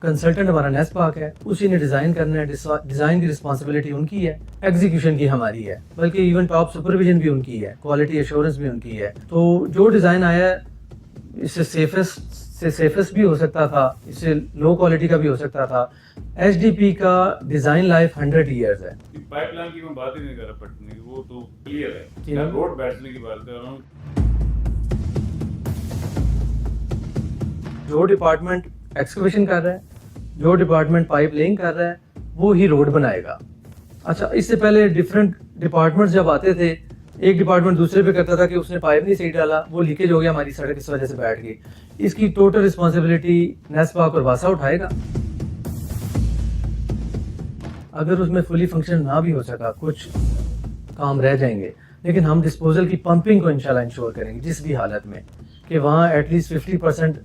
Consultant हमारा नेस पाक है, उसी ने डिज़ाइन करना है, डिज़ाइन की रिस्पॉन्सिबिलिटी उनकी है, एग्जीक्यूशन की हमारी है, बल्कि इवन टॉप सुपरविजन भी उनकी है, क्वालिटी एश्योरेंस भी उनकी है। तो जो डिज़ाइन आया है इससे सेफेस्ट भी हो सकता था, इससे लो क्वालिटी का भी हो सकता था। एचडीपी का डिज़ाइन लाइफ 100 ईयर्स है। पाइपलाइन की मैं बात ही नहीं कर रहा पटने की, वो तो क्लियर है। जी। मैं रोड बैठने की बात कर रहा हूँ। जो डिपार्टमेंट एक्सकवेशन कर रहा है, जो डिपार्टमेंट पाइप लेइंग कर रहा है, वो ही रोड बनाएगा। अच्छा, इससे पहले डिफरेंट डिपार्टमेंट्स जब आते थे, एक डिपार्टमेंट दूसरे पे करता था कि उसने पाइप नहीं सही डाला, वो लीकेज हो गया, हमारी सड़क इस वजह से बैठ गई। इसकी टोटल रिस्पॉन्सिबिलिटी नेस्पाक और वासा उठाएगा। अगर उसमें फुली फंक्शन ना भी हो सका, कुछ काम रह जाएंगे, लेकिन हम डिस्पोजल की पंपिंग को इंशाल्लाह इंश्योर करेंगे जिस भी हालत में, कि वहाँ एटलीस्ट 50%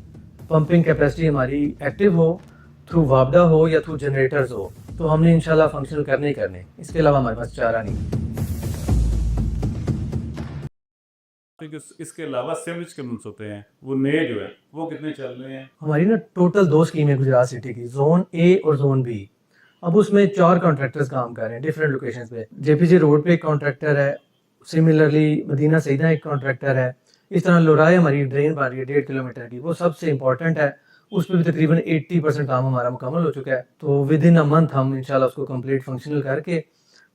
पंपिंग कैपेसिटी हमारी एक्टिव हो, थ्रू वापडा हो या थ्रू जनरेटर्स हो, तो हमने इंशाल्लाह फंक्शनल करने ही करने, इसके अलावा हमारे पास चारा नहीं। इसके अलावा सेवेज के रूल्स होते हैं, वो नए जो है वो कितने चल रहे हैं? हमारी ना टोटल 2 स्कीमें गुजरात सिटी की, जोन ए और जोन बी। अब उसमें 4 कॉन्ट्रैक्टर्स काम कर रहे हैं डिफरेंट लोकेशंस पे। जेपीजी रोड पे एक कॉन्ट्रैक्टर है, सिमिलरली मदीना सईदा एक कॉन्ट्रैक्टर है, इस तरह लोराय हमारी ड्रेन बन रही है 1.5 किलोमीटर की, वो सबसे इंपॉर्टेंट है। उस पर भी तकरीबन 80% काम हमारा मुकम्मल हो चुका है। तो विद इन अ मंथ हम इंशाल्लाह उसको कंप्लीट फंक्शनल करके,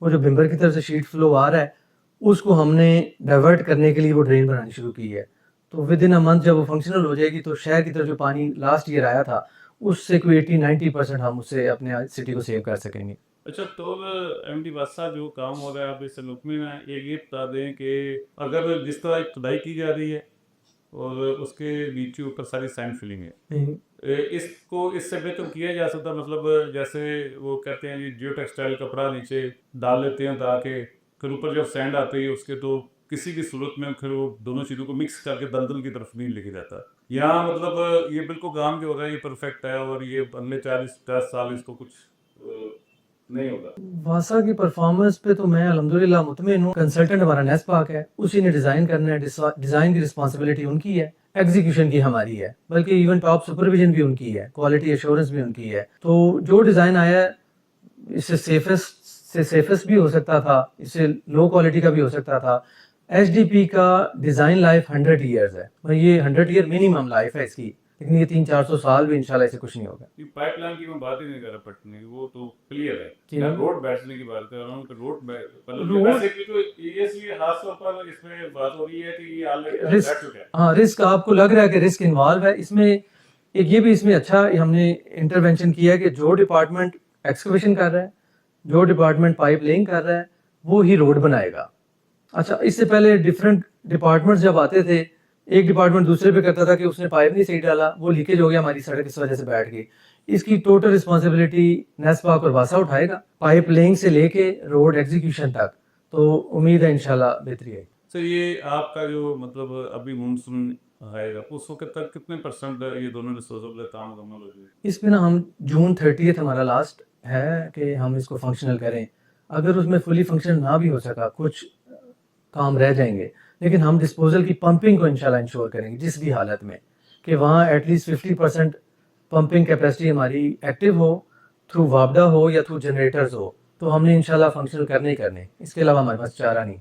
वो जो बिम्बर की तरफ से शीट फ्लो आ रहा है उसको हमने डाइवर्ट करने के लिए वो ड्रेन बनानी शुरू की है। तो विद इन अ मंथ जब वो फंक्शनल हो जाएगी तो शहर की तरफ जो पानी लास्ट ईयर आया था उससे कोई 80-90% हम उससे अपने सिटी को सेव कर सकेंगे। अच्छा, तो एमडी वासा जो काम हो रहा है आप इस लुकमी में एक ये बता दें कि अगर जिस तरह खुदाई की जा रही है और उसके नीचे ऊपर सारी सैंड फिलिंग है, इसको इससे बेहतर किया जा सकता, मतलब जैसे वो कहते हैं जी जियो टेक्सटाइल कपड़ा नीचे डाल लेते हैं ताकि फिर ऊपर जब सैंड आती है उसके, तो किसी भी सूरत में फिर वो दोनों चीज़ों को मिक्स करके दलदल की तरफ नहीं लेके जाता। यहाँ मतलब ये बिल्कुल काम जो हो रहा है ये परफेक्ट है और ये अगले 40-50 साल इसको कुछ नहीं होगा। वासा की परफॉर्मेंस पे तो मैं अल्हम्दुलिल्लाह मुतमिन हूँ। कंसल्टेंट हमारा नेस पाक है, उसी ने डिज़ाइन करना है, डिज़ाइन की रिस्पॉन्सिबिलिटी उनकी है, एग्जीक्यूशन की हमारी है, बल्कि इवन टॉप सुपरविजन भी उनकी है, क्वालिटी एश्योरेंस भी उनकी है। तो जो डिज़ाइन आया है इससे सेफेस्ट भी हो सकता था, इससे लो क्वालिटी का भी हो सकता था। एचडीपी का डिज़ाइन लाइफ 100 ईयर्स है, ये 100 ईयर मिनिमम लाइफ है इसकी, लेकिन ये 300-400 साल भी इंशाल्लाह ऐसे कुछ नहीं होगा। पाइपलाइन की मैं बात ही नहीं कर रहा पटने की, वो तो क्लियर है। जी। मैं रोड बैठने की बात कर रहा हूँ कि रोड वैसे की तो ये खास तौर पर इसमें बात हो रही है कि ये ऑलरेडी बैठ चुका है। हाँ, रिस्क आपको लग रहा है कि रिस्क इन्वॉल्व है इसमें। एक ये भी इसमें अच्छा हमने इंटरवेंशन किया है कि जो डिपार्टमेंट एक्सकवेशन कर रहा है, जो डिपार्टमेंट पाइप लेइंग कर रहा है, वो ही रोड बनाएगा। अच्छा, इससे पहले डिफरेंट डिपार्टमेंट्स जब आते थे, एक डिपार्टमेंट दूसरे पे करता था कि उसने पाइप नहीं सही डाला, वो लीकेज हो गया, हमारी सड़क इस वजह से बैठ गई। इसकी टोटल रिस्पॉन्सिबिलिटी नेस्पाक और वासा उठाएगा, पाइप लेइंग से लेके रोड एग्जीक्यूशन तक। तो उम्मीद है इंशाल्लाह बेहतरी है। सर, ये आपका जो मतलब अभी मानसून आएगा उस वक्त तक कितने % ये दोनों रिसोर्स काम मुकम्मल हो जाएगी? इसमें ना हम जून 30 हमारा लास्ट है कि हम इसको फंक्शनल करें। अगर उसमें फुली फंक्शन ना भी हो सका, कुछ काम रह जाएंगे, लेकिन हम डिस्पोजल की पंपिंग को इंशाल्लाह इंश्योर करेंगे जिस भी हालत में, कि वहाँ एटलीस्ट 50% पंपिंग कैपेसिटी हमारी एक्टिव हो, थ्रू वापडा हो या थ्रू जनरेटर्स हो, तो हमने इंशाल्लाह फंक्शनल करने ही करने, इसके अलावा हमारे पास चारा नहीं।